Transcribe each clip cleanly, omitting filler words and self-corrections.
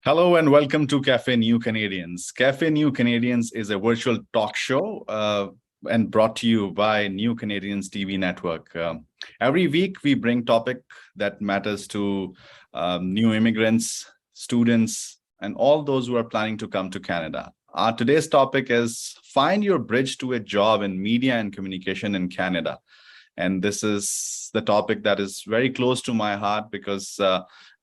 Hello and welcome to Cafe New Canadians. Cafe New Canadians is a virtual talk show and brought to you by New Canadians TV network. Every week we bring topic that matters to new immigrants, students, and all those who are planning to come to Canada. Today's topic is find your bridge to a job in media and communication in Canada. And this is the topic that is very close to my heart because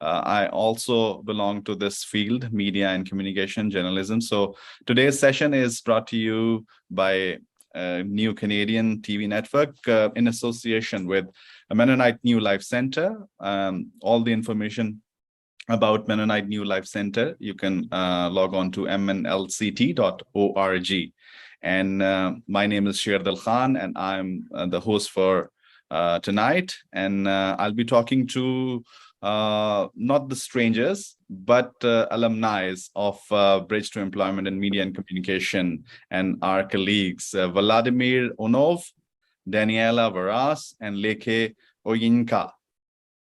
I also belong to this field, media and communication journalism. So today's session is brought to you by New Canadian TV Network in association with Mennonite New Life Center. All the information about Mennonite New Life Center, you can log on to mnlct.org. And my name is Sherdil Khan, and I'm the host for tonight. And I'll be talking to not the strangers, but alumni of Bridge to Employment in Media and Communication, and our colleagues, Vladimir, Umnov, Daniela, Varas, and Leke, Oyeyinka.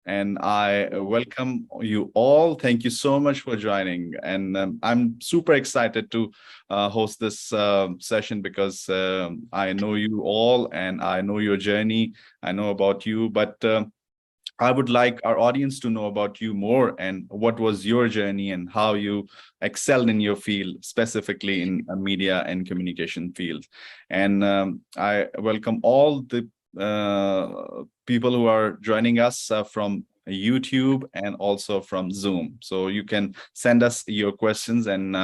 And I welcome you all. Thank you so much for joining. And I'm super excited to host this session because I know you all and I know your journey. I know about you, but I would like our audience to know about you more and what was your journey and how you excelled in your field, specifically in media and communication field. And I welcome all the people who are joining us from YouTube and also from Zoom. So you can send us your questions and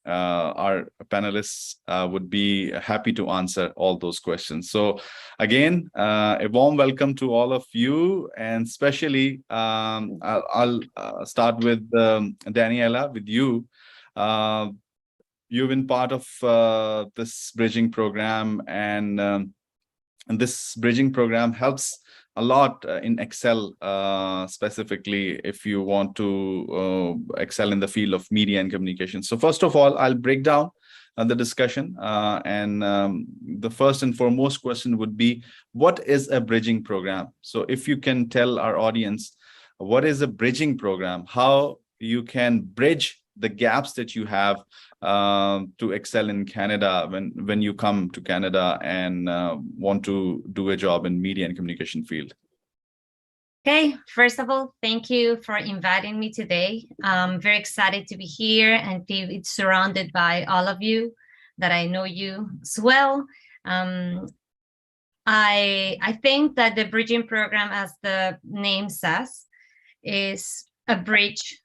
our panelists would be happy to answer all those questions. So again, a warm welcome to all of you, and especially I'll start with Daniela, with you. You've been part of this bridging program, and this bridging program helps a lot in Excel, specifically if you want to excel in the field of media and communication. So first of all, I'll break down the discussion. And the first and foremost question would be, what is a bridging program? So if you can tell our audience, what is a bridging program? How you can bridge the gaps that you have to excel in Canada when you come to Canada and want to do a job in media and communication field. Okay, first of all, thank you for inviting me today. I'm very excited to be here and be surrounded by all of you that I know you as well. I think that the bridging program, as the name says, is a bridge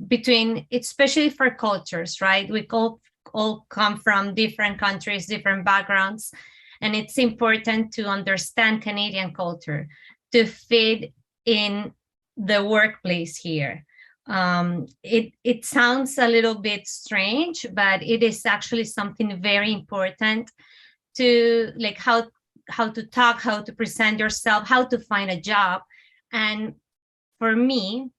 between, especially for cultures, right? We all come from different countries, different backgrounds, and it's important to understand Canadian culture to fit in the workplace here. It sounds a little bit strange, but it is actually something very important to, like, how to talk, how to present yourself, how to find a job. And for me,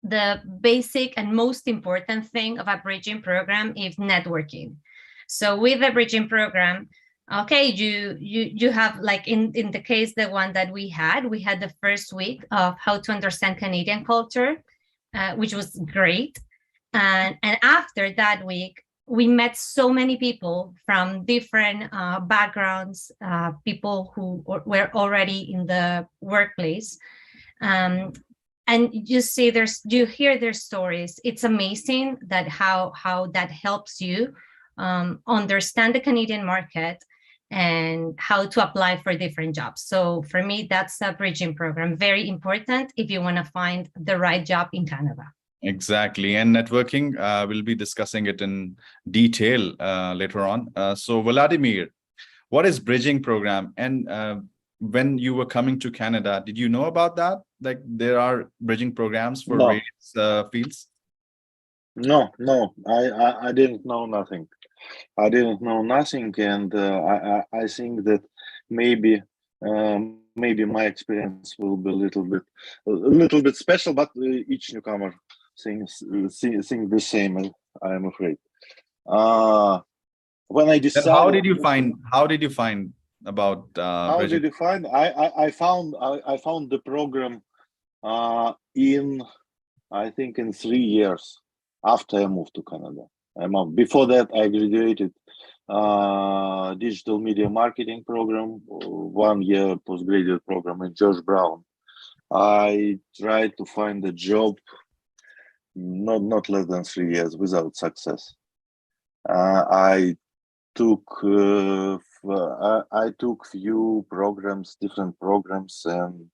the basic and most important thing of a bridging program is networking. So with the bridging program, okay, you have, like in the case, the one that we had the first week of how to understand Canadian culture, which was great. And after that week, we met so many people from different backgrounds, people who were already in the workplace. And you see, you hear their stories. It's amazing that how that helps you understand the Canadian market and how to apply for different jobs. So for me, that's a bridging program, very important if you want to find the right job in Canada. Exactly. And networking, we'll be discussing it in detail later on. So Vladimir, what is bridging program? And when you were coming to Canada, did you know about that? Like there are bridging programs for various fields? No, I didn't know nothing. I didn't know nothing, and I think that maybe my experience will be a little bit special, but each newcomer thinks the same. I am afraid. When I decided, how did you find about how bridging? did you find? I found the program in I think in 3 years after I moved to Canada. Before that, I graduated digital media marketing program, 1 year postgraduate program in George Brown. I tried to find a job, not less than 3 years without success. I took I took few programs, different programs, and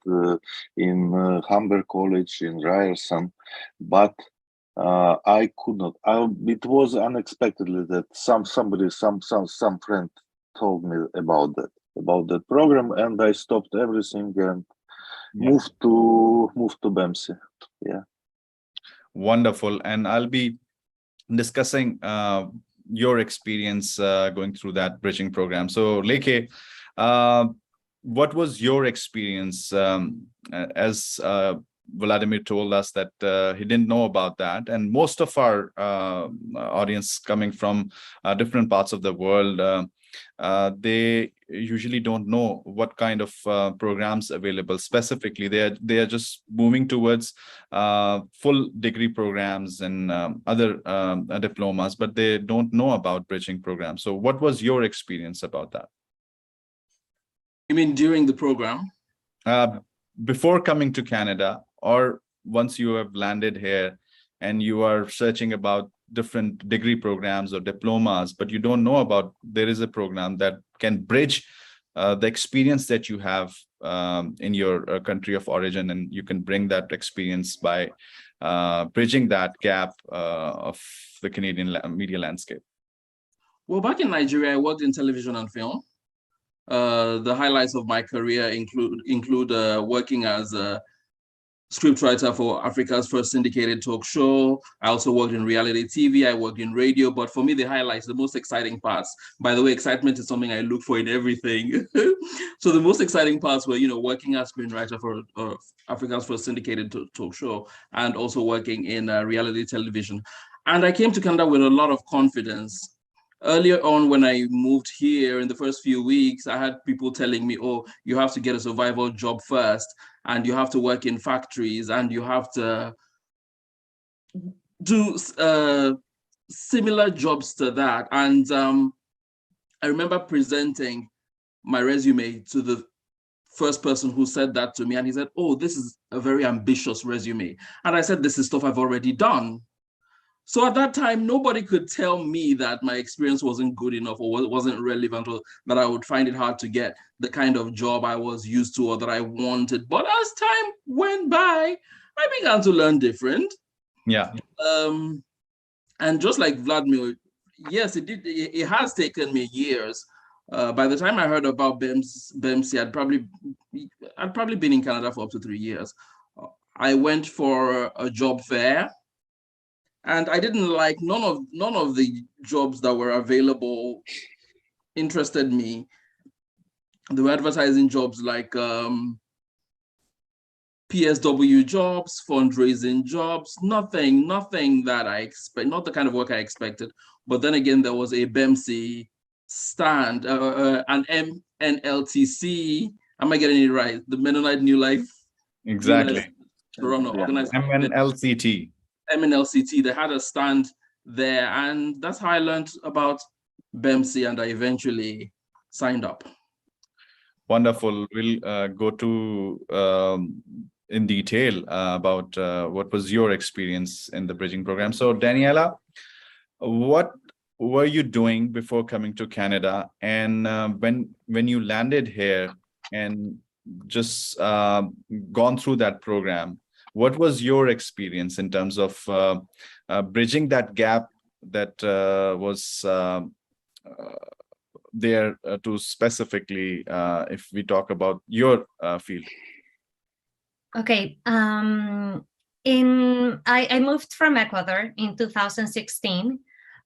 in Humber College in Ryerson, but I could not. It was unexpectedly that some friend told me about that program, and I stopped everything and moved to BEMC. Yeah. Wonderful. And I'll be discussing your experience going through that bridging program. So, Leke, what was your experience as Vladimir told us that he didn't know about that, and most of our audience coming from different parts of the world, they usually don't know what kind of programs available specifically. They are just moving towards full degree programs and other diplomas, but they don't know about bridging programs. So what was your experience about that? You mean during the program? Before coming to Canada, or once you have landed here and you are searching about different degree programs or diplomas, but you don't know about there is a program that can bridge the experience that you have in your country of origin, and you can bring that experience by bridging that gap of the Canadian media landscape. Well, back in Nigeria, I worked in television and film. The highlights of my career include working as a scriptwriter for Africa's first syndicated talk show. I also worked in reality TV. I worked in radio. But for me, the highlights, the most exciting parts. By the way, excitement is something I look for in everything. So the most exciting parts were, working as screenwriter for Africa's first syndicated talk show, and also working in reality television. And I came to Canada with a lot of confidence. Earlier on, when I moved here, in the first few weeks, I had people telling me, oh, you have to get a survival job first, and you have to work in factories, and you have to do similar jobs to that. And I remember presenting my resume to the first person who said that to me, and he said, oh, this is a very ambitious resume. And I said, this is stuff I've already done. So at that time, nobody could tell me that my experience wasn't good enough or wasn't relevant, or that I would find it hard to get the kind of job I was used to or that I wanted. But as time went by, I began to learn different. Yeah. And just like Vladimir, yes, it has taken me years. By the time I heard about BEMC, I'd probably been in Canada for up to 3 years. I went for a job fair, and I didn't like none of the jobs that were available interested me. They were advertising jobs like PSW jobs, fundraising jobs, nothing that I expect, not the kind of work I expected. But then again, there was a BEMC stand, an MNLTC. Am I getting it right? The Mennonite New Life. Exactly. Toronto organized. MNLCT. MNLCT, they had a stand there, and that's how I learned about BEMC, and I eventually signed up. Wonderful. We'll go to in detail about what was your experience in the bridging program. So, Daniela, what were you doing before coming to Canada? And when you landed here and just gone through that program, what was your experience in terms of bridging that gap that was there to specifically, if we talk about your field? Okay. I moved from Ecuador in 2016.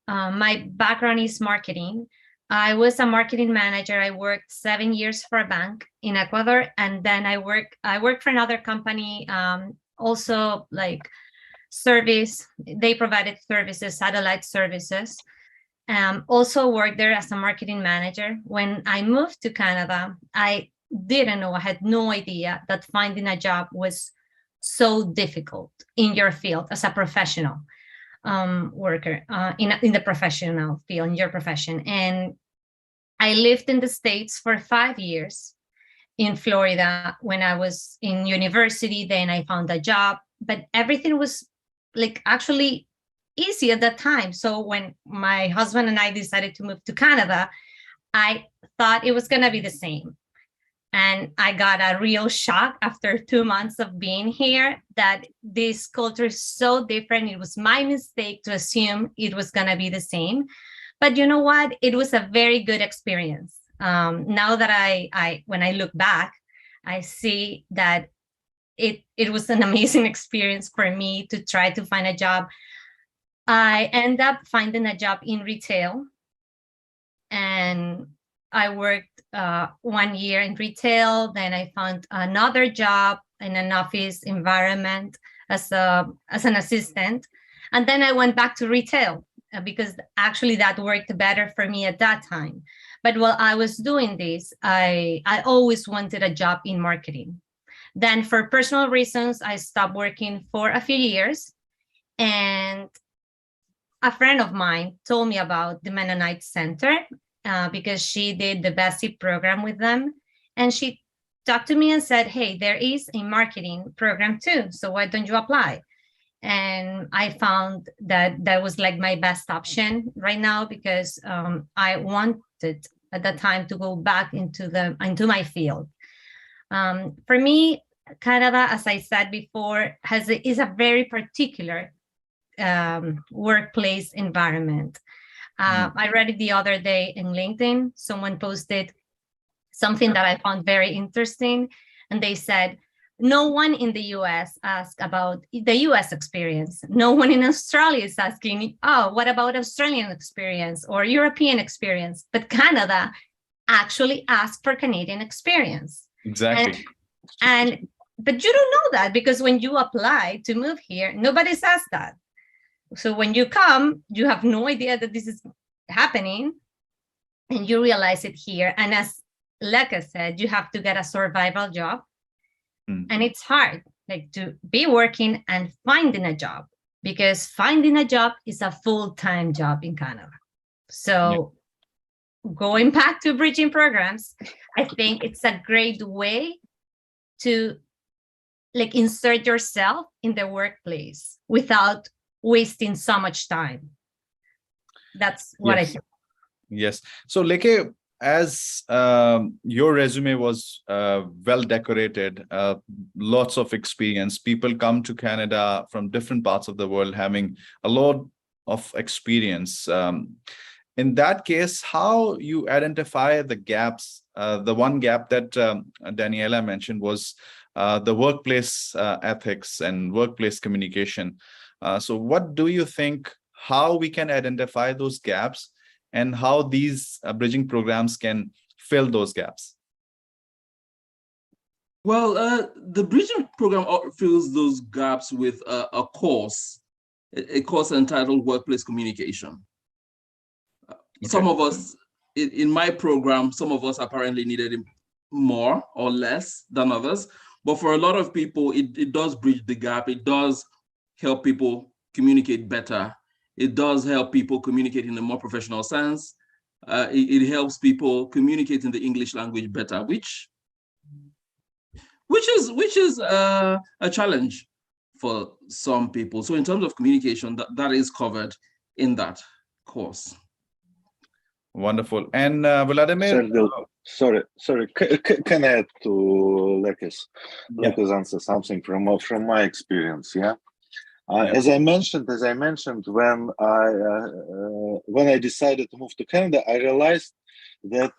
My background is marketing. I was a marketing manager. I worked 7 years for a bank in Ecuador, and then I worked for another company, also like service. They provided services, satellite services. Also worked there as a marketing manager. When I moved to Canada, I didn't know, I had no idea that finding a job was so difficult in your field as a professional worker, in the professional field, in your profession. And I lived in the States for 5 years, in Florida when I was in university. Then I found a job, but everything was like actually easy at that time. So when my husband and I decided to move to Canada, I thought it was going to be the same. And I got a real shock after 2 months of being here that this culture is so different. It was my mistake to assume it was going to be the same. But you know what? It was a very good experience. Now that I when I look back, I see that it was an amazing experience for me to try to find a job. I end up finding a job in retail, and I worked 1 year in retail. Then I found another job in an office environment as an assistant, and then I went back to retail because actually that worked better for me at that time. But while I was doing this, I always wanted a job in marketing. Then for personal reasons, I stopped working for a few years, and a friend of mine told me about the Mennonite Center because she did the BESI program with them. And she talked to me and said, hey, there is a marketing program too, so why don't you apply? And I found that that was like my best option right now, because I wanted at that time to go back into my field. For me, Canada, as I said before, is a very particular workplace environment. I read it the other day in LinkedIn. Someone posted something that I found very interesting, and they said, no one in the US asked about the US experience. No one in Australia is asking, oh, what about Australian experience or European experience? But Canada actually asked for Canadian experience. Exactly. But you don't know that, because when you apply to move here, nobody says that. So when you come, you have no idea that this is happening, and you realize it here. And as Leke said, you have to get a survival job. And it's hard, like, to be working and finding a job, because finding a job is a full-time job in Canada. So going back to bridging programs, I think it's a great way to like insert yourself in the workplace without wasting so much time. That's what I think. Yes. So Leke, as your resume was well decorated, lots of experience, people come to Canada from different parts of the world having a lot of experience. In that case, how you identify the gaps? The one gap that Daniela mentioned was the workplace ethics and workplace communication. So what do you think, how we can identify those gaps, and how these bridging programs can fill those gaps? Well, the bridging program fills those gaps with a course entitled Workplace Communication. Okay. Some of us, in my program, some of us apparently needed it more or less than others. But for a lot of people, it does bridge the gap. It does help people communicate better. It does help people communicate in a more professional sense. It helps people communicate in the English language better, which is a challenge for some people. So in terms of communication, that is covered in that course. Wonderful. And Vladimir, sorry, can I add to Leke's answer something from my experience? As I mentioned, when I decided to move to Canada, I realized that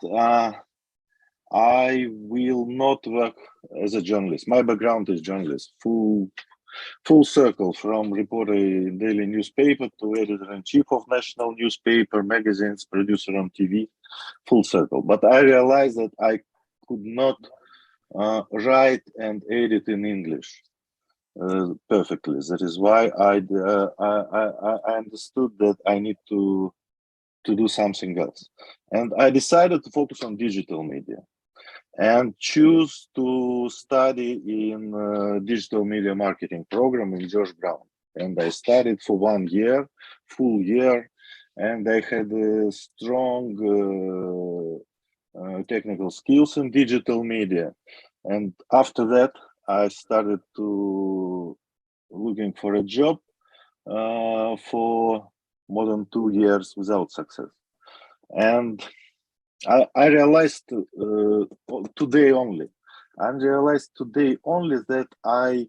I will not work as a journalist. My background is journalist, full circle, from reporter in daily newspaper to editor-in-chief of national newspaper, magazines, producer on TV, full circle. But I realized that I could not write and edit in English perfectly. That is why I understood that I need to do something else, and I decided to focus on digital media. and choose to study in digital media marketing program in George Brown. And I studied for 1 year, full year, and I had strong technical skills in digital media. And after that, I started to looking for a job for more than 2 years without success. And I realized today only. I realized today only that I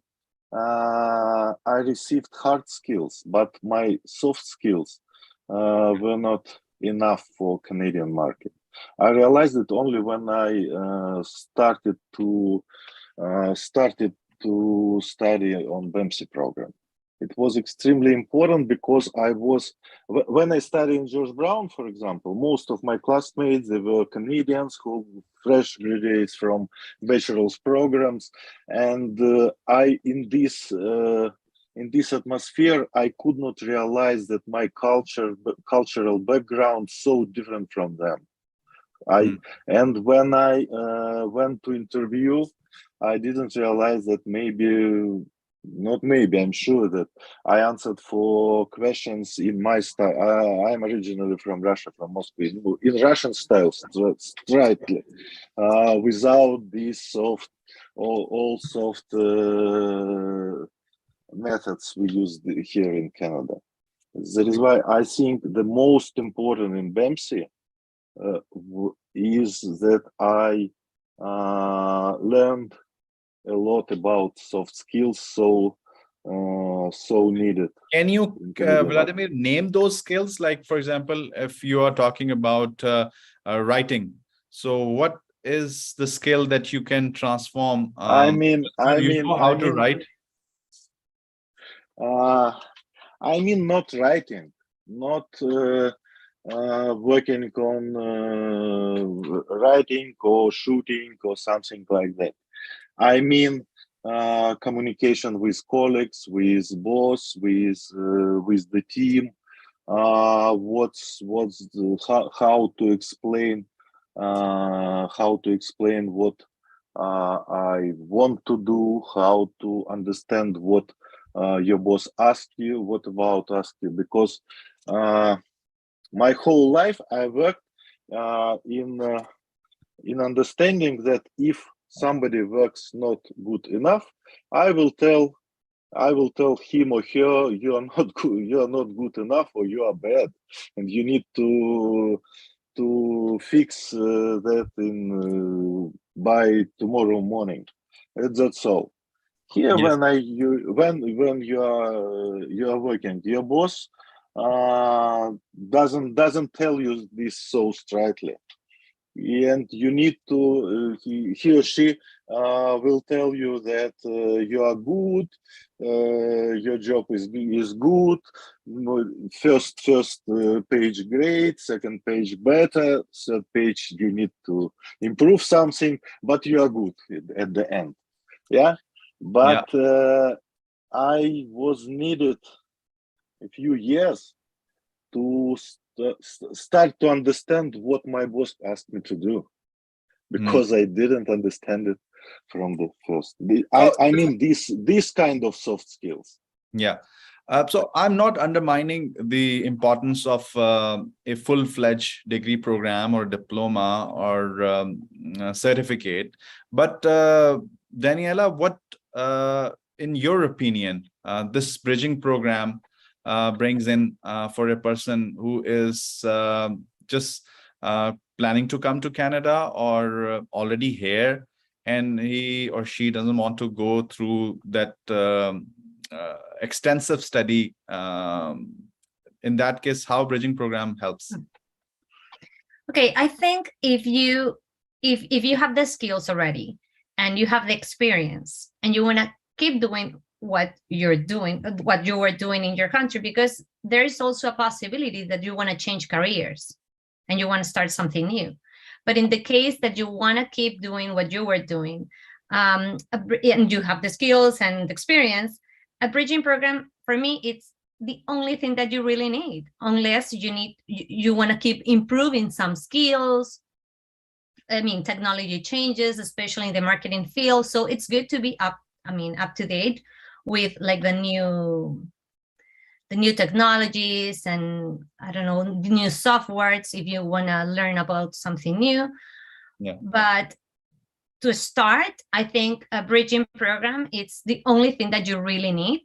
received hard skills, but my soft skills were not enough for Canadian market. I realized it only when I started to study on BEMC program. It was extremely important because when I studied in George Brown, for example, most of my classmates, they were Canadians who fresh graduates from bachelor's programs. And in this atmosphere, I could not realize that my cultural background so different from them. And when I went to interview, I didn't realize that I'm sure that I answered for questions in my style. I'm originally from Russia, from Moscow, in Russian style, straightly, without these soft methods we use here in Canada. That is why I think the most important in BEMC is that I learned a lot about soft skills, so needed. Can you, Vladimir, name those skills? Like, for example, if you are talking about writing, so what is the skill that you can transform? I mean how to write. I mean, not writing, not working on writing or shooting or something like that. I mean, communication with colleagues, with boss, with the team. How to explain what I want to do, how to understand what your boss asked you, what about ask you, because my whole life I worked in understanding that if somebody works not good enough, I will tell him or her, you are not good enough, or you are bad, and you need to fix that by tomorrow morning. That's all. Here, Yes. when you are working, your boss doesn't tell you this so straightly, and you need to he or she will tell you that you are good, your job is good, first page great, second page better, third page you need to improve something, but you are good at the end. Yeah, but I was needed a few years to start to understand what my boss asked me to do, because I didn't understand it from the first. I mean this kind of soft skills. Yeah. So I'm not undermining the importance of a full-fledged degree program or diploma or certificate. But Daniela, what, in your opinion, this bridging program brings in for a person who is just planning to come to Canada or already here, and he or she doesn't want to go through that extensive study? In that case, how bridging program helps? Okay, I think if you have the skills already and you have the experience and you want to keep doing what you were doing in your country, because there is also a possibility that you want to change careers and you want to start something new. But in the case that you want to keep doing what you were doing, and you have the skills and experience, a bridging program, for me, it's the only thing that you really need, unless you want to keep improving some skills, technology changes, especially in the marketing field. So it's good to be up to date with like the new technologies and I don't know, the new softwares if you want to learn about something new. Yeah. But to start, I think a bridging program, it's the only thing that you really need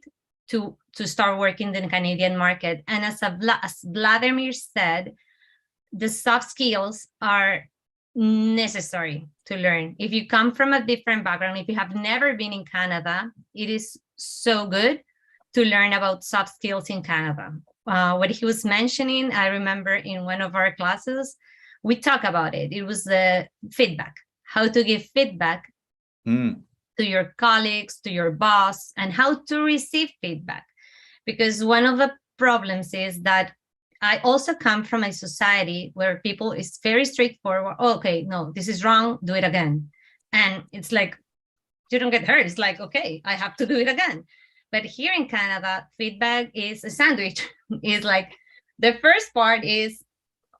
to start working in the Canadian market. And as Vladimir said, the soft skills are necessary to learn. If you come from a different background, if you have never been in Canada, it is so good to learn about soft skills in Canada. What he was mentioning, I remember in one of our classes, we talk about it. It was the feedback, how to give feedback to your colleagues, to your boss, and how to receive feedback. Because one of the problems is that I also come from a society where people is very straightforward. Oh, okay, no, this is wrong, do it again. And it's like, you don't get hurt. It's like, okay, I have to do it again. But here in Canada, feedback is a sandwich. It's like, the first part is,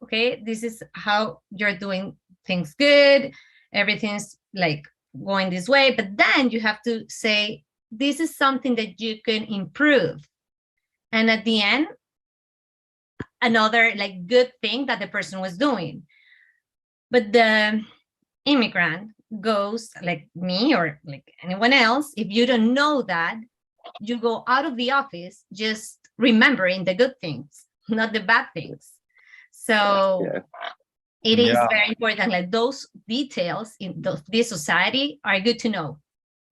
okay, this is how you're doing things good. Everything's like going this way. But then you have to say, this is something that you can improve. And at the end, another like good thing that the person was doing. But the immigrant goes like me or like anyone else, if you don't know that, you go out of the office just remembering the good things, not the bad things. So it is very important, like those details in this society are good to know.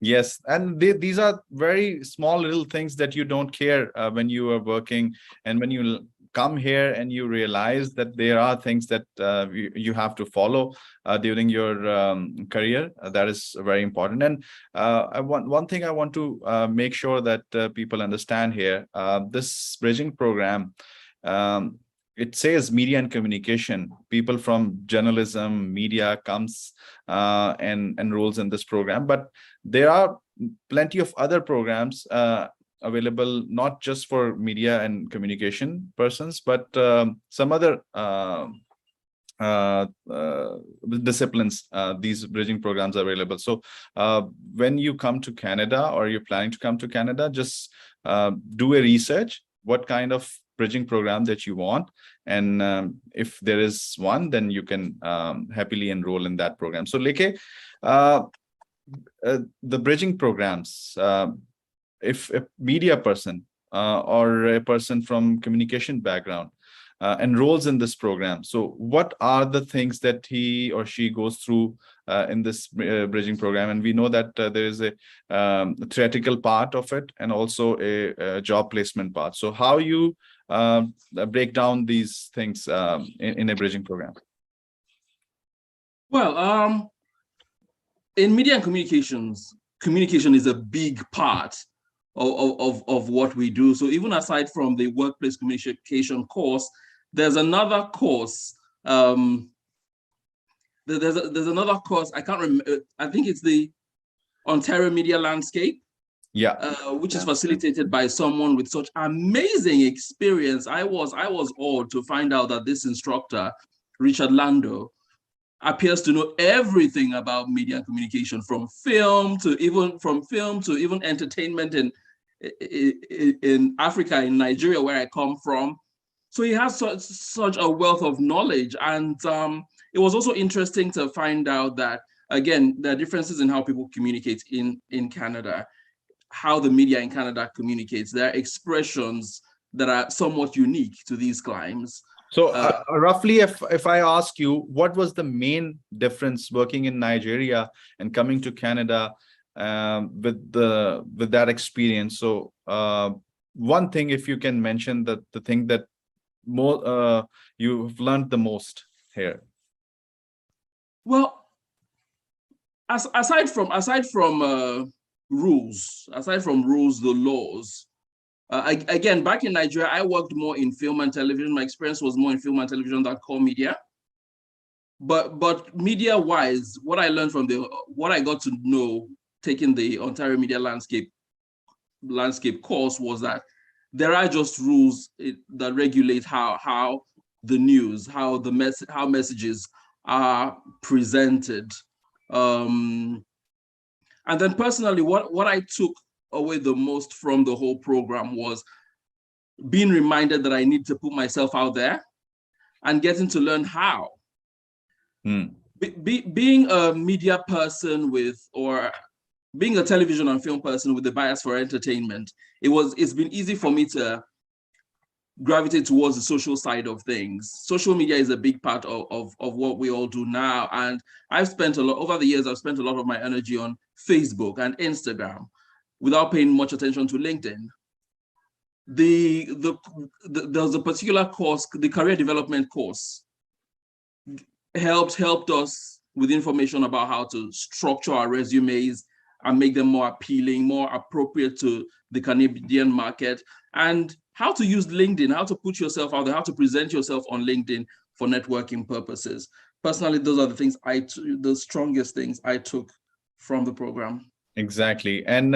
Yes, and these are very small little things that you don't care when you are working, and when you come here and you realize that there are things that you have to follow during your career. That is very important. And one thing I want to make sure that people understand here, this bridging program, it says media and communication. People from journalism, media comes and enrolls in this program, but there are plenty of other programs available, not just for media and communication persons, but some other disciplines. These bridging programs are available. So when you come to Canada, or you're planning to come to Canada, just do a research what kind of bridging program that you want, and if there is one, then you can happily enroll in that program. So Leke, the bridging programs, if a media person or a person from communication background enrolls in this program, so what are the things that he or she goes through in this bridging program? And we know that there is a theoretical part of it and also a job placement part. So how you break down these things in a bridging program? Well, in media and communications, communication is a big part of what we do. So even aside from the workplace communication course, there's another course. There's another course. I can't remember. I think it's the Ontario Media Landscape. Which is facilitated by someone with such amazing experience. I was awed to find out that this instructor, Richard Lando, appears to know everything about media and communication, from film to even entertainment in Africa, in Nigeria, where I come from. So he has such a wealth of knowledge. And it was also interesting to find out that, again, there are differences in how people communicate in Canada, how the media in Canada communicates. There are expressions that are somewhat unique to these climes. So roughly, if I ask you, what was the main difference working in Nigeria and coming to Canada with that experience? So one thing, if you can mention the thing that more you've learned the most here. Well, aside from rules, the laws. Again, back in Nigeria, I worked more in film and television. My experience was more in film and television than core media. But media-wise, what I learned from what I got to know taking the Ontario Media Landscape course was that there are just rules that regulate how the news, how messages are presented. And then personally, what I took away the most from the whole program was being reminded that I need to put myself out there and getting to learn how. Being a media person or being a television and film person with a bias for entertainment, it's been easy for me to gravitate towards the social side of things. Social media is a big part of what we all do now. And over the years, I've spent a lot of my energy on Facebook and Instagram without paying much attention to LinkedIn. There's a particular course, the career development course, helped us with information about how to structure our resumes and make them more appealing, more appropriate to the Canadian market, and how to use LinkedIn, how to put yourself out there, how to present yourself on LinkedIn for networking purposes. Personally, those are the strongest things I took from the program. Exactly. And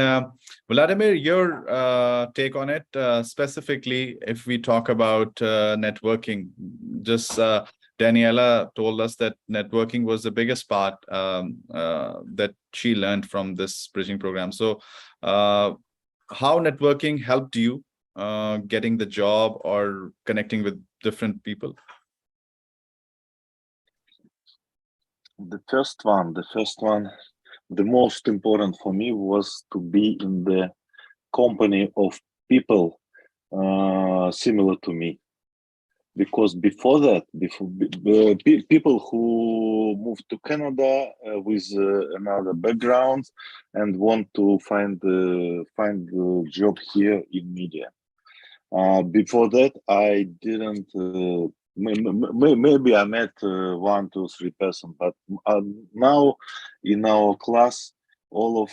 Vladimir, your take on it, specifically, if we talk about networking, just Daniela told us that networking was the biggest part that she learned from this bridging program. So how networking helped you getting the job or connecting with different people? The first one, the most important for me was to be in the company of people similar to me. Because before that, people who moved to Canada with another background and want to find a job here in media. Before that, I didn't. Maybe I met 1, 2, 3 persons, but now in our class, all of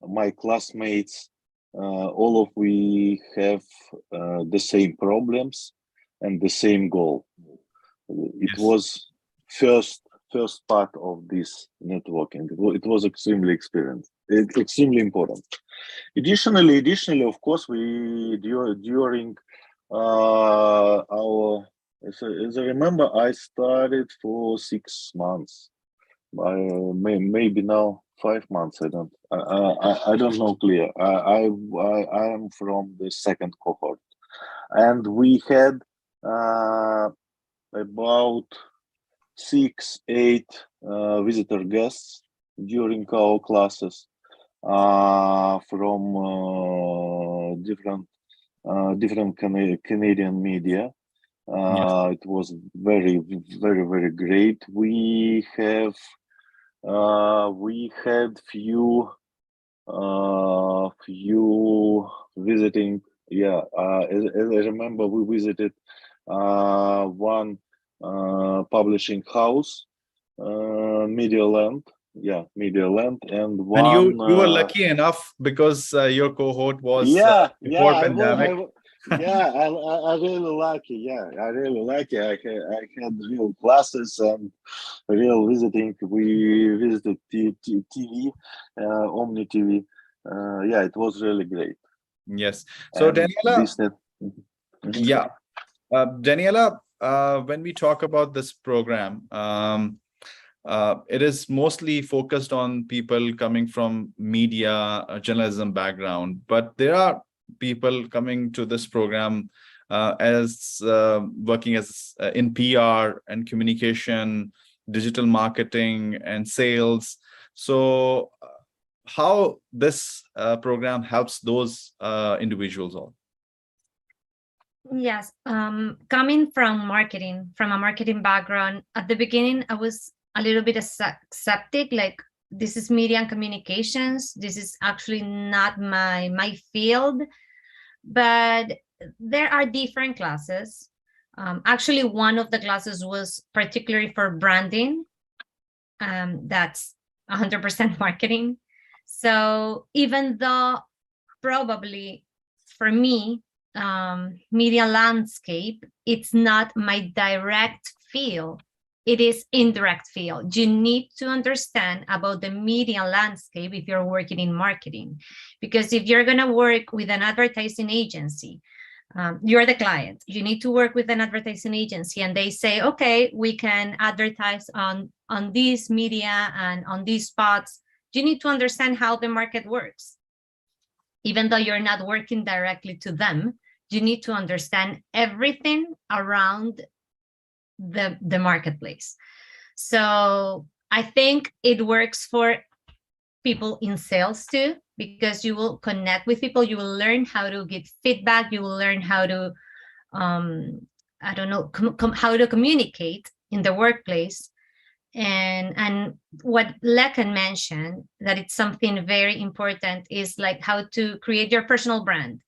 my classmates, we have the same problems and the same goal. It was first part of this networking. It was extremely important. Additionally, of course, we during our, as I remember, I started for 6 months. Maybe now 5 months. I don't know clear. I am from the second cohort, and we had about 6, 8 visitor guests during our classes from different Canadian media. It was very, very, very great. We had few visiting. As I remember, we visited one publishing house, Media Land, and one. And you were lucky enough because your cohort was before pandemic. I really lucky. I really lucky. I had real classes and real visiting. We visited TV, Omni TV. It was really great. Yes. So and Daniela, Daniela, when we talk about this program, it is mostly focused on people coming from media, journalism background, but there are people coming to this program as working as in PR and communication, digital marketing and sales. So how this program helps those individuals all? Yes, coming from a marketing background, at the beginning, I was a little bit skeptic, like, this is media and communications. This is actually not my field, but there are different classes. Actually, one of the classes was particularly for branding. That's 100% marketing. So even though probably for me, media landscape, it's not my direct field, it is indirect field. You need to understand about the media landscape if you're working in marketing, because if you're going to work with an advertising agency, you're the client. You need to work with an advertising agency, and they say, okay, we can advertise on these media and on these spots. You need to understand how the market works. Even though you're not working directly to them, you need to understand everything around the marketplace. So I think it works for people in sales too, because you will connect with people, you will learn how to get feedback, you will learn how to I don't know, how to communicate in the workplace. And what Leke mentioned, that it's something very important, is like how to create your personal brand.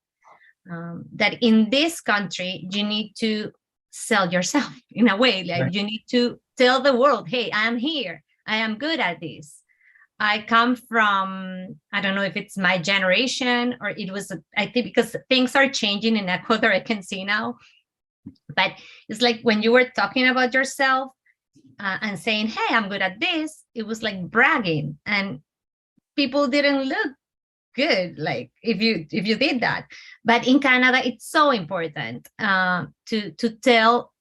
That in this country, you need to sell yourself in a way, like you need to tell the world, hey, I am here, I am good at this. I come from, I don't know if it's my generation or it was, I think because things are changing in Ecuador, I can see now. But it's like when you were talking about yourself and saying, hey, I'm good at this, it was like bragging, and people didn't look good, like if you did that. But in Canada, it's so important to tell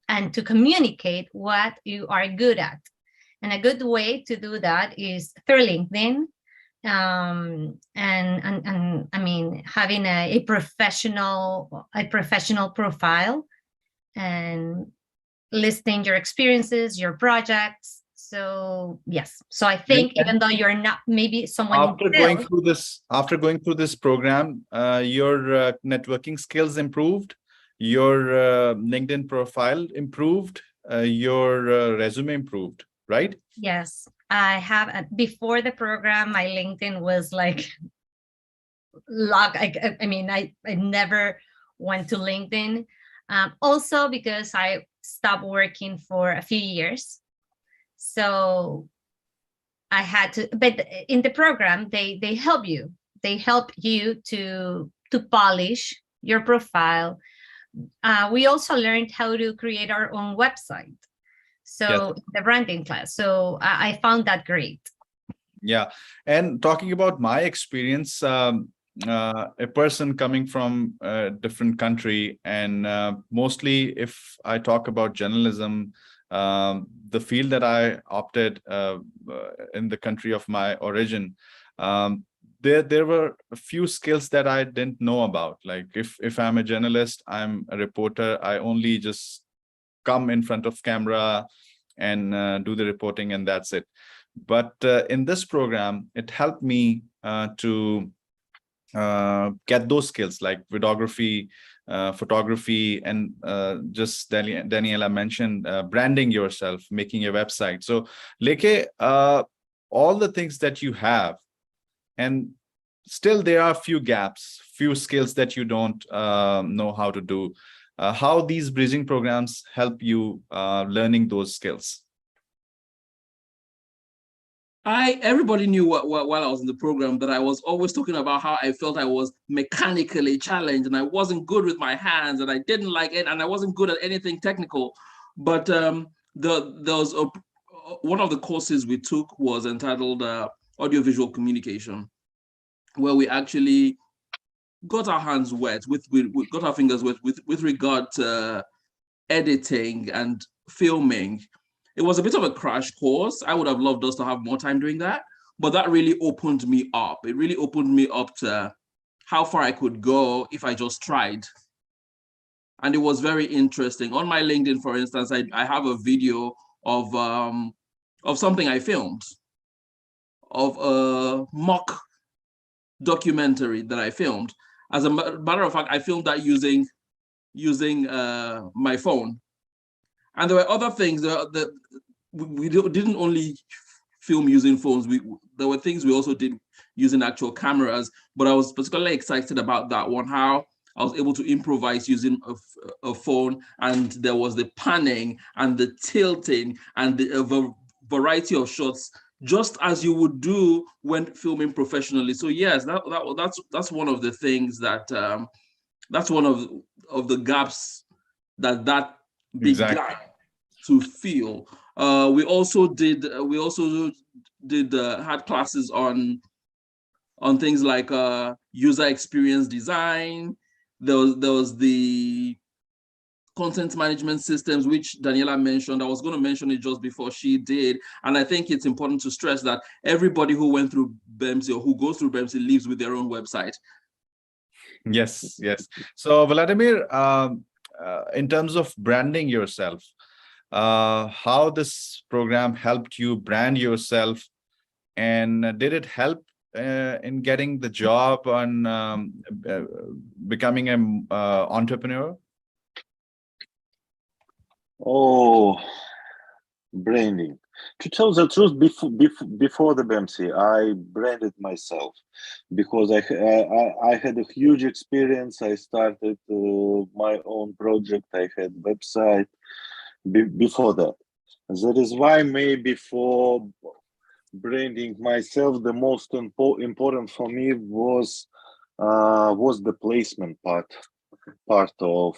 and to communicate what you are good at. And a good way to do that is through LinkedIn, and I mean, having a professional profile and listing your experiences, your projects. So yes, so I think even though you're not maybe someone after going through this program, your networking skills improved, your LinkedIn profile improved, your resume improved, right? Yes, I have. Before the program, my LinkedIn was like locked. I mean, I never went to LinkedIn. Also because I stopped working for a few years. So I had to, but in the program, they help you. They help you to polish your profile. We also learned how to create our own website. So the branding class. So I found that great. Yeah. And talking about my experience, a person coming from a different country, and mostly if I talk about journalism, the field that I opted in the country of my origin, there were a few skills that I didn't know about. Like if I'm a journalist, I'm a reporter, I only just come in front of camera and do the reporting, and that's it. But in this program, it helped me to get those skills like videography, photography, and just Daniela mentioned branding yourself, making a website. So Leke, all the things that you have, and still there are a few gaps, few skills that you don't know how to do. How these bridging programs help you learning those skills? Everybody knew while I was in the program that I was always talking about how I felt I was mechanically challenged and I wasn't good with my hands and I didn't like it and I wasn't good at anything technical. But there was one of the courses we took was entitled Audiovisual Communication, where we actually got our hands wet, we got our fingers wet with regard to editing and filming. It was a bit of a crash course. I would have loved us to have more time doing that, but that really opened me up. It really opened me up to how far I could go if I just tried. And it was very interesting. On my LinkedIn, for instance, I have a video of something I filmed, of a mock documentary that I filmed. As a matter of fact, I filmed that using my phone. And there were other things that we didn't only film using phones. There were things we also did using actual cameras, but I was particularly excited about that one, how I was able to improvise using a phone, and there was the panning and the tilting and the variety of shots, just as you would do when filming professionally. So yes, that's one of the things that that's one of the gaps that began to feel. We also had classes on things like user experience design, there was the content management systems, which Daniela mentioned. I was going to mention it just before she did. And I think it's important to stress that everybody who went through BEMC or who goes through BEMC lives with their own website. Yes, yes. So Vladimir, in terms of branding yourself, how this program helped you brand yourself, and did it help in getting the job and becoming an entrepreneur? Oh, branding. To tell the truth, before the BEMC, I branded myself because I had a huge experience. I started my own project. I had website before that. That is why maybe for branding myself, the most important for me was the placement part of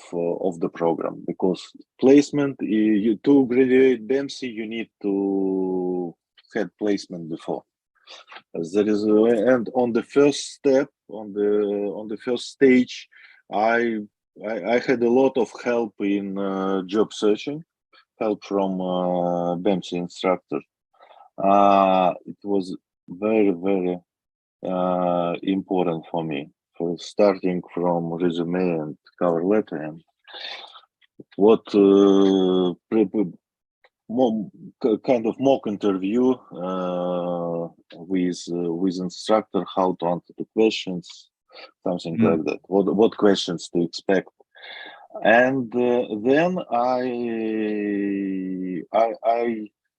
the program, because placement, to graduate BEMC, you need to have placement before. There is, and on the first step, on the first stage, I had a lot of help in job searching, help from BEMC instructor. It was very important for me, for starting from resume and cover letter, and what kind of mock interview with instructor, how to answer the questions, something like that. What questions to expect, and then I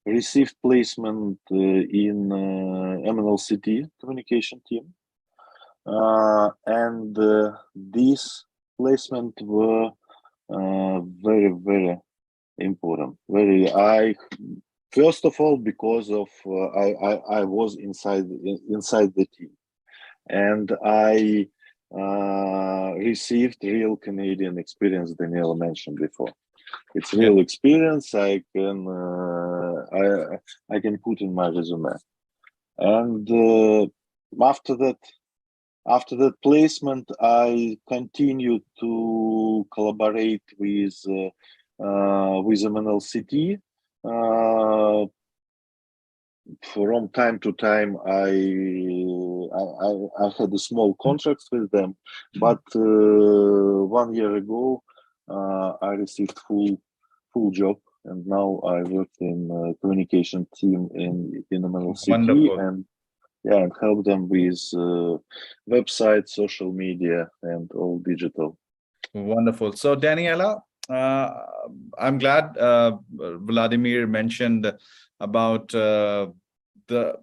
received placement in MNLCT communication team, and these placement were very important. First of all, because of I was inside the team, and I received real Canadian experience. Daniela mentioned before. It's real experience. I can put in my resume, and after that placement, I continued to collaborate with MNLCT. From time to time, I had a small contracts with them, but 1 year ago, I received full job, and now I work in communication team in MNLCT. Wonderful. And help them with website, social media, and all digital. Wonderful. So Daniela, I'm glad Vladimir mentioned about the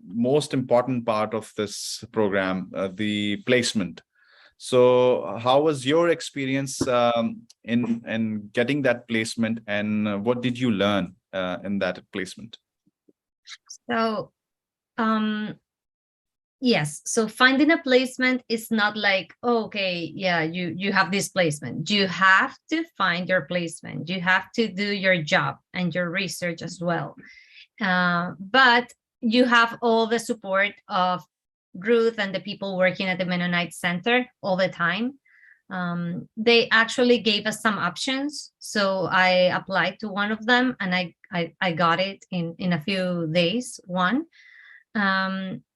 most important part of this program, the placement. So how was your experience in getting that placement, and what did you learn in that placement? So yes, so finding a placement is not like, oh, okay, yeah, you have this placement. You have to find your placement. You have to do your job and your research as well. But you have all the support of Ruth and the people working at the Mennonite Center all the time. They actually gave us some options. So I applied to one of them, and I got it in a few days, one.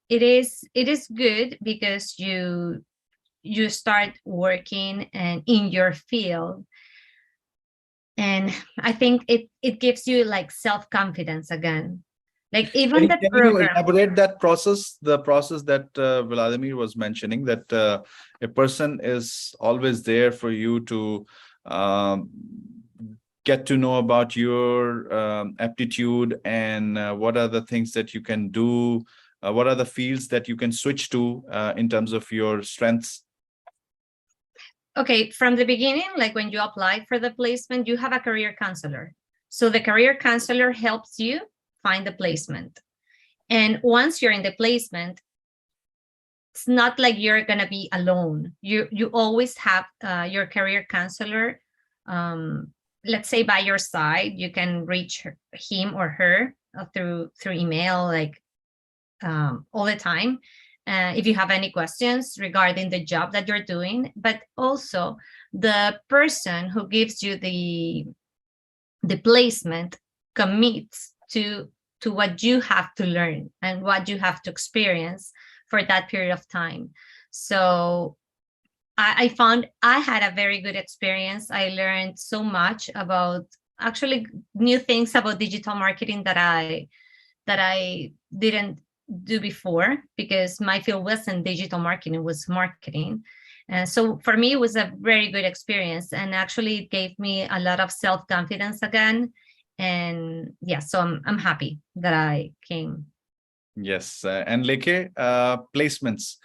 It is good because you start working and in your field, and I think it gives you like self-confidence again. Like even the Can you elaborate that process, the process that Vladimir was mentioning, that a person is always there for you to get to know about your aptitude, and what are the things that you can do, what are the fields that you can switch to in terms of your strengths? Okay, from the beginning, like when you apply for the placement, you have a career counselor. So the career counselor helps you find the placement. And once you're in the placement, it's not like you're going to be alone. You always have your career counselor, let's say, by your side. You can reach him or her through email, like all the time, if you have any questions regarding the job that you're doing. But also the person who gives you the placement commits to what you have to learn and what you have to experience for that period of time. So I found I had a very good experience. I learned so much about actually new things about digital marketing that I didn't do before, because my field wasn't digital marketing, it was marketing. And so for me, it was a very good experience, and actually it gave me a lot of self-confidence again. And yeah, so I'm happy that I came. Yes, and Leke, placements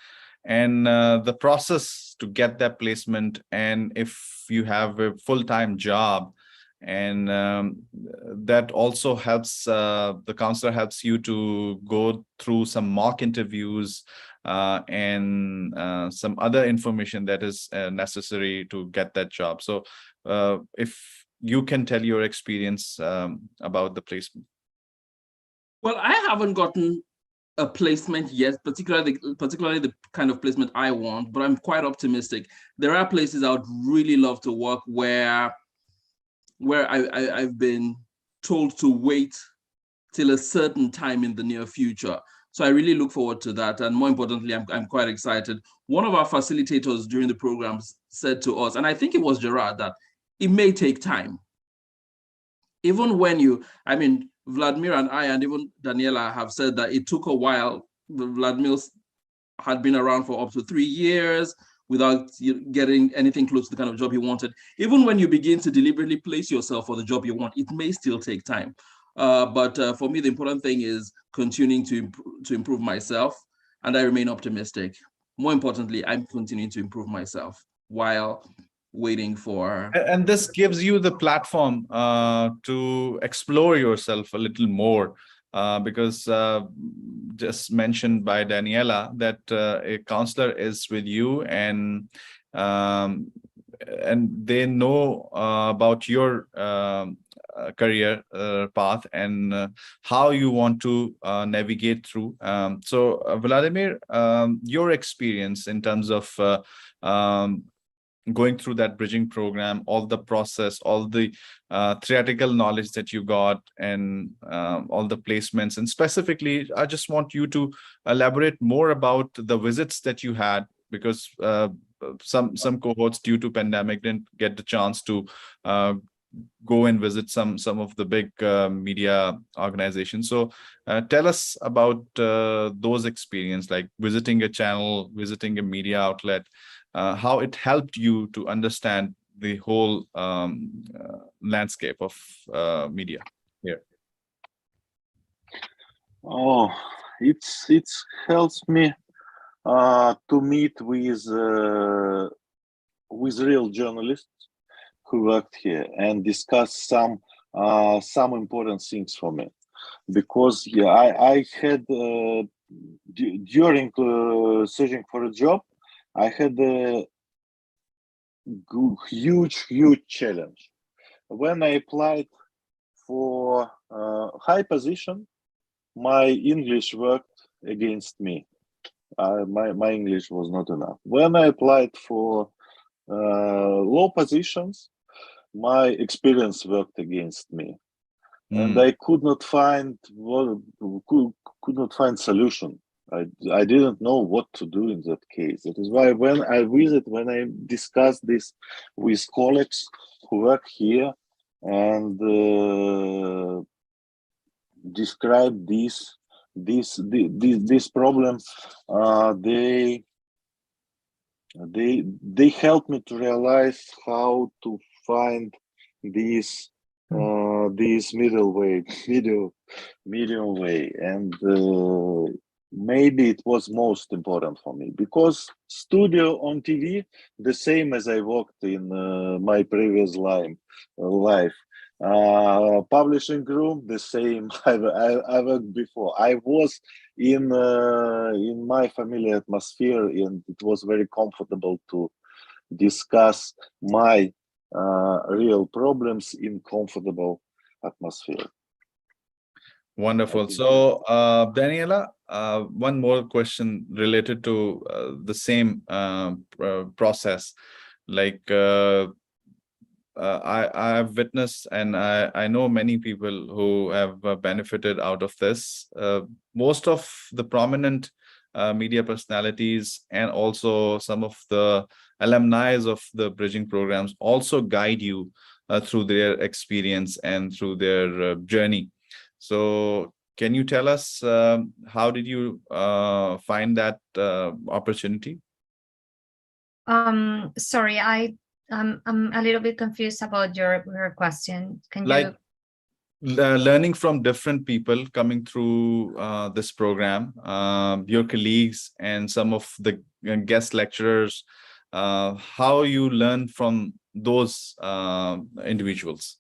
and the process to get that placement, and if you have a full-time job, and that also helps, the counselor helps you to go through some mock interviews and some other information that is necessary to get that job. So if you can tell your experience about the placement. Well, I haven't gotten a placement yet, particularly the kind of placement I want, but I'm quite optimistic. There are places I would really love to work where I've been told to wait till a certain time in the near future. So I really look forward to that. And more importantly, I'm quite excited. One of our facilitators during the programs said to us, and I think it was Gerard, that it may take time. Even when Vladimir and I, and even Daniela, have said that it took a while. Vladimir had been around for up to 3 years without getting anything close to the kind of job he wanted. Even when you begin to deliberately place yourself for the job you want, it may still take time. But for me, the important thing is continuing to improve myself, and I remain optimistic. More importantly, I'm continuing to improve myself while waiting for. And this gives you the platform to explore yourself a little more, because just mentioned by Daniela that a counselor is with you, and they know about your career path and how you want to navigate through. So Vladimir, your experience in terms of going through that bridging program, all the process, all the theoretical knowledge that you got, and all the placements, and specifically, I just want you to elaborate more about the visits that you had, because some cohorts due to pandemic didn't get the chance to go and visit some of the big media organizations. So tell us about those experiences, like visiting a channel, visiting a media outlet, how it helped you to understand the whole landscape of media here. Oh, it helps me to meet with real journalists who worked here and discuss some important things for me, because I had during searching for a job, I had a huge challenge. When I applied for high position, my English worked against me. My English was not enough. When I applied for low positions, my experience worked against me, and I could not find solution. I didn't know what to do in that case. That is why when I discussed this with colleagues who work here and describe this problem, they helped me to realize how to find this medium way, and maybe it was most important for me, because studio on TV, the same as I worked in my previous life, publishing room, the same I worked before. I was in my familiar atmosphere, and it was very comfortable to discuss my real problems in comfortable atmosphere. Wonderful. So Daniela, one more question related to the same process. Like I've witnessed, and I know many people who have benefited out of this. Most of the prominent media personalities and also some of the alumni of the bridging programs also guide you through their experience and through their journey. So can you tell us how did you find that opportunity? Sorry, I'm a little bit confused about your question. Can Like you? learning from different people coming through this program, your colleagues and some of the guest lecturers, how you learn from those individuals.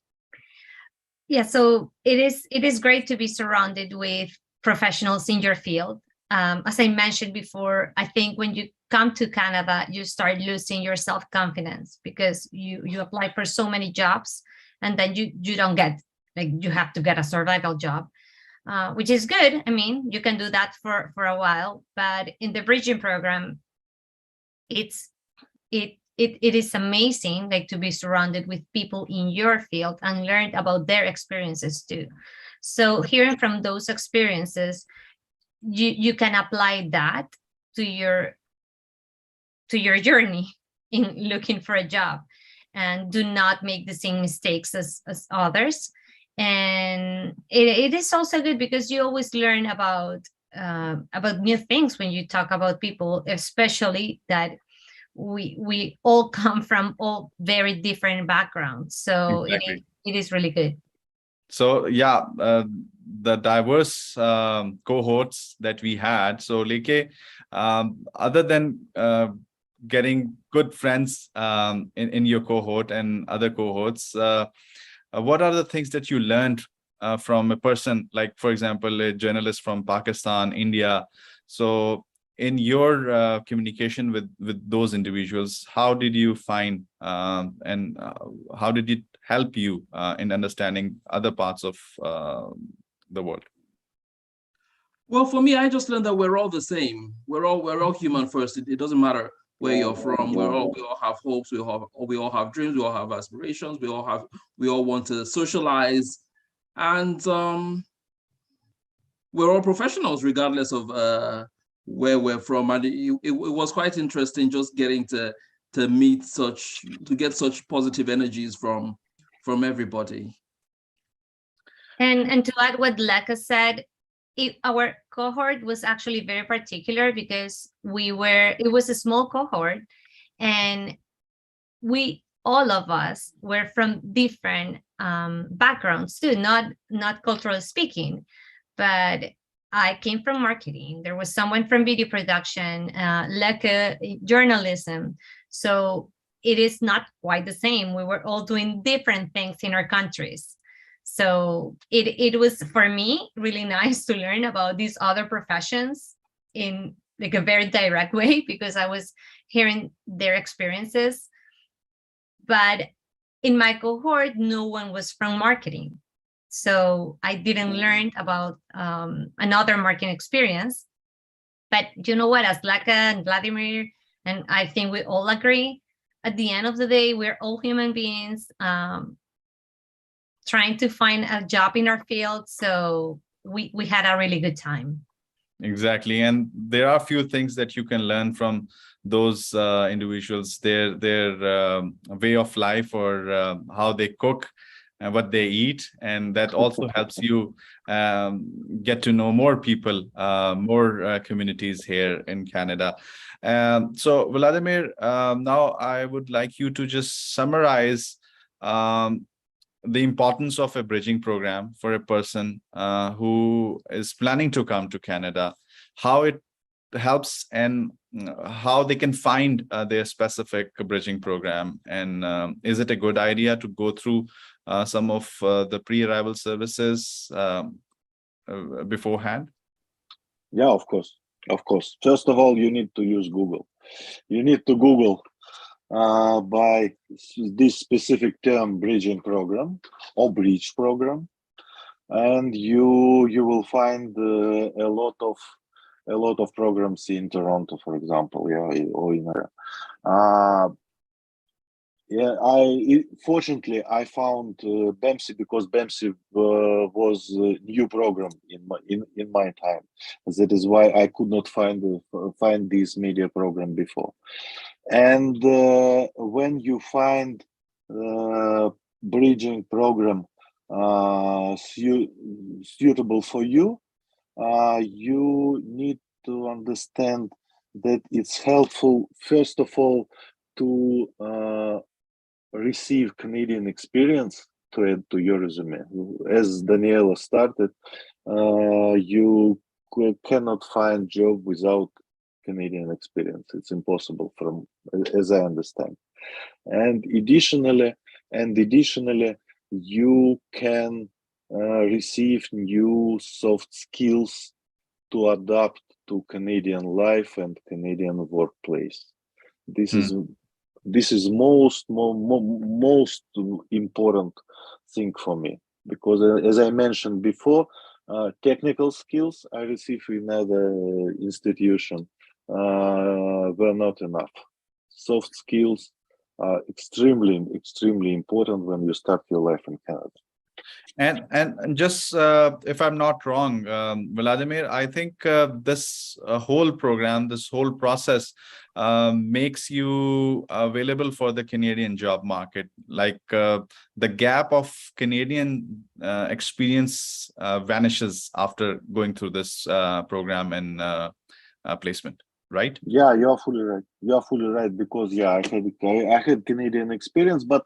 Yeah, so it is great to be surrounded with professionals in your field. As I mentioned before, I think when you come to Canada, you start losing your self-confidence because you apply for so many jobs and then you don't get, like, you have to get a survival job, which is good. I mean, you can do that for a while, but in the bridging program, it is amazing, like, to be surrounded with people in your field and learn about their experiences too. So hearing from those experiences, you can apply that to your journey in looking for a job, and do not make the same mistakes as others. And it is also good because you always learn about new things when you talk about people, especially that we all come from all very different backgrounds. So Exactly. it is really good. So yeah, the diverse cohorts that we had. So Leke, other than getting good friends in your cohort and other cohorts, what are the things that you learned from a person, like, for example, a journalist from Pakistan, India? So in your communication with those individuals, how did you find and how did it help you in understanding other parts of the world? Well, for me, I just learned that we're all the same. We're all human first. It doesn't matter where you're from. We all have hopes. We all have dreams. We all have aspirations. We all want to socialize, and we're all professionals regardless of where we're from. And it was quite interesting just getting to get such positive energies from everybody. And to add what Leke said, our cohort was actually very particular because it was a small cohort, and all of us were from different backgrounds too, not culturally speaking, but I came from marketing. There was someone from video production, Leke journalism. So it is not quite the same. We were all doing different things in our countries. So it was, for me, really nice to learn about these other professions in, like, a very direct way, because I was hearing their experiences. But in my cohort, no one was from marketing. So I didn't learn about another marketing experience. But you know what, as Leke and Vladimir, and I think we all agree, at the end of the day, we're all human beings trying to find a job in our field. So we had a really good time. Exactly. And there are a few things that you can learn from those individuals, their way of life, or how they cook and what they eat. And that also helps you get to know more people, more communities here in Canada. So Vladimir, now I would like you to just summarize the importance of a bridging program for a person who is planning to come to Canada, how it helps, and how they can find their specific bridging program. And is it a good idea to go through some of the pre-arrival services beforehand? Yeah, of course. Of course. First of all, you need to use Google. You need to Google by this specific term, bridging program or bridge program, and you will find a lot of programs in Toronto, for example, yeah, or in Yeah, fortunately I found BEMC because BEMC was a new program in my time. That is why I could not find this media program before. And when you find bridging program suitable for you, you need to understand that it's helpful, first of all, to receive Canadian experience to add to your resume. As Daniela started, you cannot find job without Canadian experience. It's impossible, from as I understand. And additionally, you can receive new soft skills to adapt to Canadian life and Canadian workplace. This is most important thing for me, because as I mentioned before, technical skills I received in other institution were not enough. Soft skills are extremely important when you start your life in Canada. And just if I'm not wrong, Vladimir, I think this whole program, this whole process makes you available for the Canadian job market. Like the gap of Canadian experience vanishes after going through this program and placement, right? Yeah, you're fully right. Because I had Canadian experience, but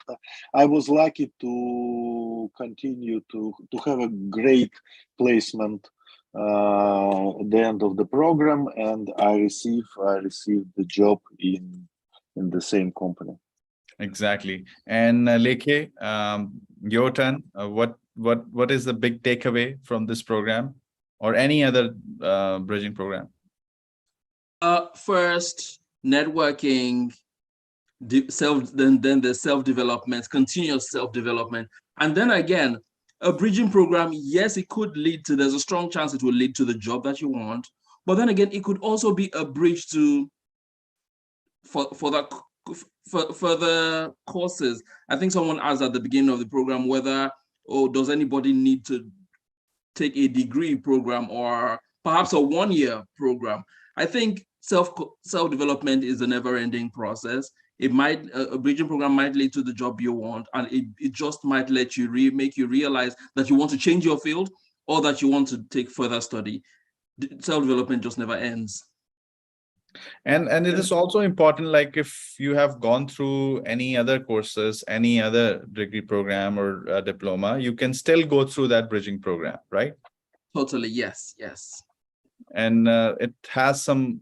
I was lucky to continue to have a great placement at the end of the program, and I received the job in the same company. Exactly. And Leke, your turn. What is the big takeaway from this program or any other bridging program? First, networking, then the self-development, continuous self-development. And then again, a bridging program, yes, it could lead to, there's a strong chance it will lead to the job that you want. But then again, it could also be a bridge to for the courses. I think someone asked at the beginning of the program whether, does anybody need to take a degree program or perhaps a one-year program? I think self-development is a never-ending process. It might, a bridging program might lead to the job you want, and it just might let you make you realize that you want to change your field or that you want to take further study. Self-development just never ends. And it is also important, like if you have gone through any other courses, any other degree program or diploma, you can still go through that bridging program, right? Totally, yes. And it has some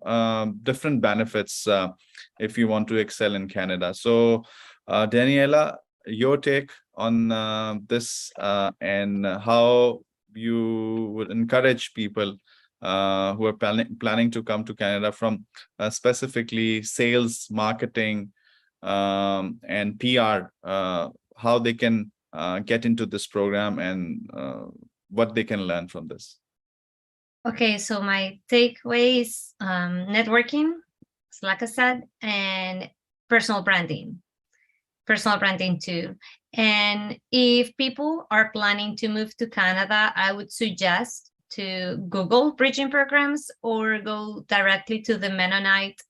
different benefits if you want to excel in Canada. So Daniela, your take on this and how you would encourage people who are planning to come to Canada from specifically sales, marketing, and PR, how they can get into this program and what they can learn from this. Okay, so my takeaway is networking, like I said, and personal branding too. And if people are planning to move to Canada, I would suggest to Google bridging programs or go directly to the Mennonite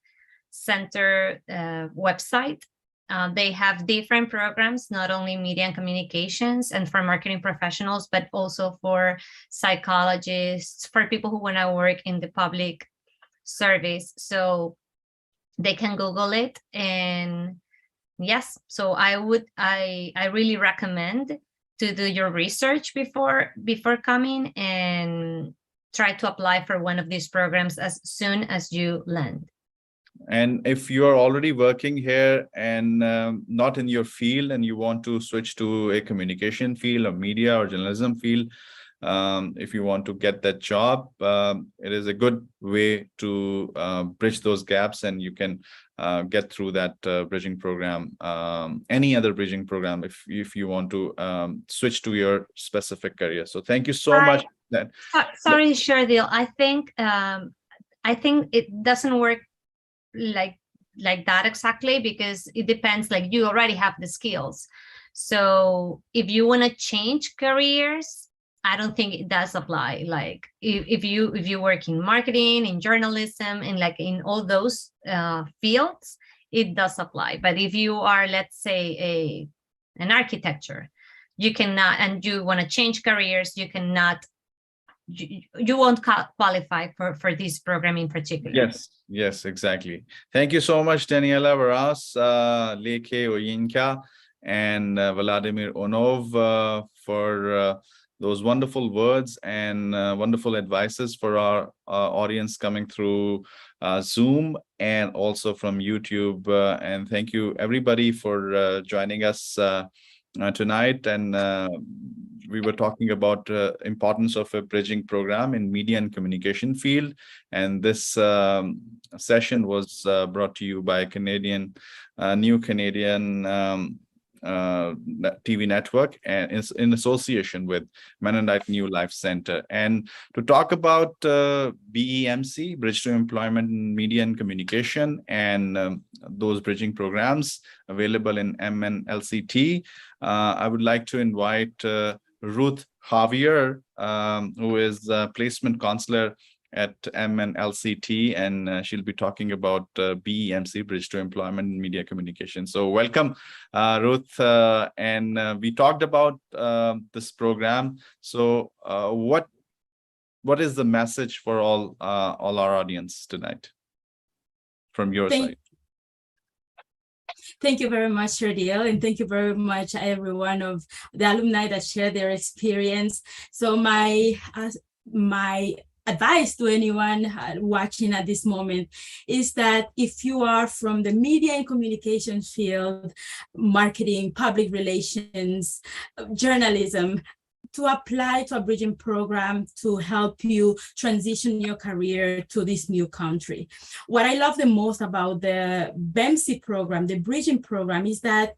Center website. They have different programs, not only media and communications and for marketing professionals, but also for psychologists, for people who want to work in the public service. So they can Google it. And yes, so I really recommend to do your research before coming and try to apply for one of these programs as soon as you land. And if you are already working here and not in your field and you want to switch to a communication field or media or journalism field, if you want to get that job, it is a good way to bridge those gaps, and you can get through that bridging program, any other bridging program, if you want to switch to your specific career. So thank you so much. Sorry, Sherdil. I think it doesn't work like like that exactly, because it depends, like you already have the skills. So if you want to change careers, I don't think it does apply. Like if you work in marketing, in journalism, and like in all those fields, it does apply. But if you are, let's say, an architecture, you cannot, and you want to change careers, you cannot, you won't qualify for this program in particular. Yes, exactly. Thank you so much, Daniela, Varas, Leke, Oyeyinka, and Vladimir Umnov for those wonderful words and wonderful advices for our audience coming through Zoom and also from YouTube. And thank you, everybody, for joining us tonight. And we were talking about importance of a bridging program in media and communication field. And this session was brought to you by New Canadian TV network, and in association with Mennonite New Life Center. And to talk about BEMC, Bridge to Employment in Media and Communication, and those bridging programs available in MNLCT, I would like to invite Ruth Javier, who is a placement counselor at MNLCT, and she'll be talking about BEMC, Bridge to Employment in Media Communication. So welcome, Ruth. And we talked about this program. So what is the message for all our audience tonight from your side? Thank you very much, Sherdil, and thank you very much, every one of the alumni that shared their experience. So my advice to anyone watching at this moment is that if you are from the media and communications field, marketing, public relations, journalism, to apply to a bridging program to help you transition your career to this new country. What I love the most about the BEMC program, the bridging program, is that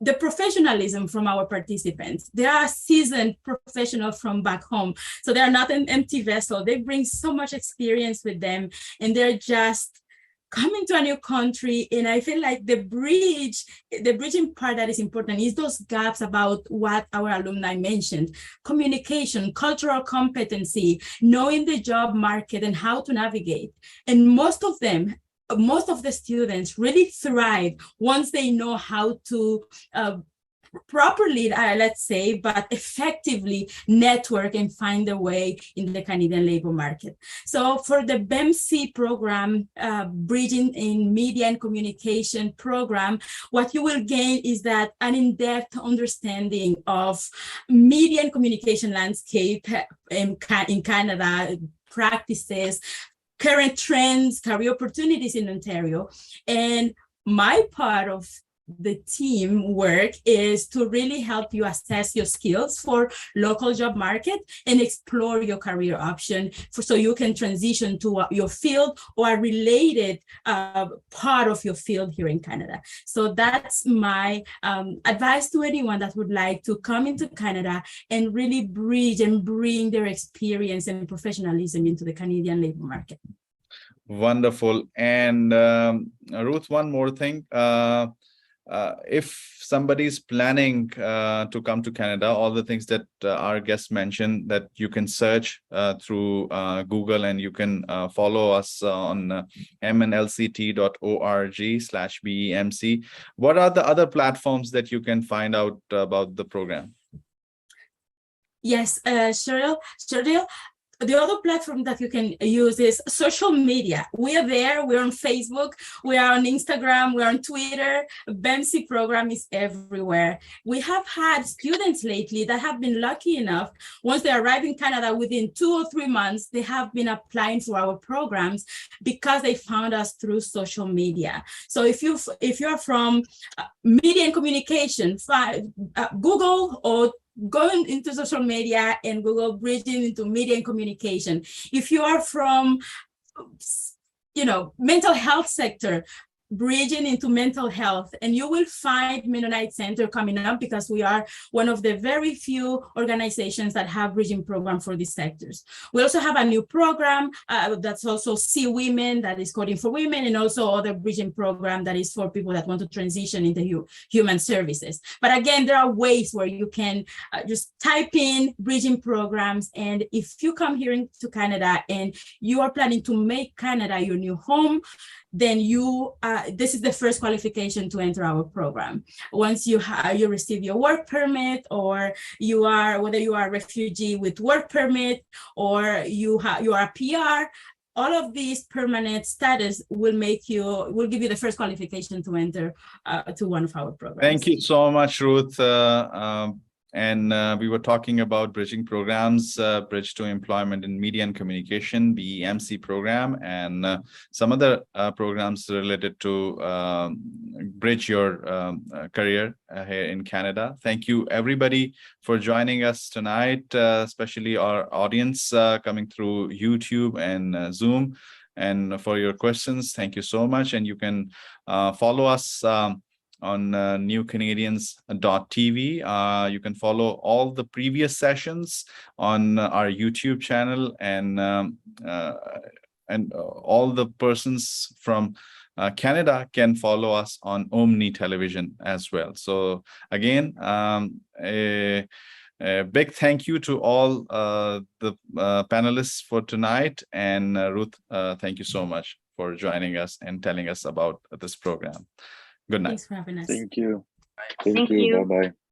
the professionalism from our participants. They are seasoned professionals from back home. So they're not an empty vessel. They bring so much experience with them, and they're just coming to a new country. And I feel like the bridging part that is important is those gaps about what our alumni mentioned: communication, cultural competency, knowing the job market and how to navigate. And most of the students really thrive once they know how to properly, let's say, but effectively network and find their way in the Canadian labor market. So for the BEMC program, Bridging in Media and Communication program, what you will gain is that an in-depth understanding of media and communication landscape in Canada, practices, current trends, career opportunities in Ontario. And my part of the team work is to really help you assess your skills for local job market and explore your career option so you can transition to your field or a related part of your field here in Canada. So that's my advice to anyone that would like to come into Canada and really bridge and bring their experience and professionalism into the Canadian labor market. Wonderful. And Ruth, one more thing. If somebody's planning to come to Canada, all the things that our guests mentioned, that you can search through Google, and you can follow us on mnlct.org/BEMC. What are the other platforms that you can find out about the program? Yes, Sherdil. The other platform that you can use is social media. We are there. We're on Facebook. We are on Instagram. We're on Twitter. BEMC program is everywhere. We have had students lately that have been lucky enough, once they arrive in Canada, within 2 or 3 months, they have been applying for our programs because they found us through social media. So if you're from media and communication, Google or going into social media and Google bridging into media and communication. If you are from, mental health sector, bridging into mental health, and you will find Mennonite Center coming up because we are one of the very few organizations that have bridging program for these sectors. We also have a new program that's also See Women, that is coding for women, and also other bridging program that is for people that want to transition into human services. But again, there are ways where you can just type in bridging programs, and if you come here to Canada and you are planning to make Canada your new home, then this is the first qualification to enter our program. Once you receive your work permit, or whether you are a refugee with work permit, or you are a PR, all of these permanent status will give you the first qualification to enter to one of our programs. Thank you so much, Ruth. We were talking about bridging programs, Bridge to Employment in Media and Communication, BEMC program, and some other programs related to bridge your career here in Canada. Thank you, everybody, for joining us tonight, especially our audience coming through YouTube and Zoom, and for your questions. Thank you so much. And you can follow us on newcanadians.tv. You can follow all the previous sessions on our YouTube channel, and all the persons from Canada can follow us on Omni Television as well. So again, a big thank you to all the panelists for tonight. And Ruth, thank you so much for joining us and telling us about this program. Good night. Thanks for having us. Thank you. Thank you. Bye-bye.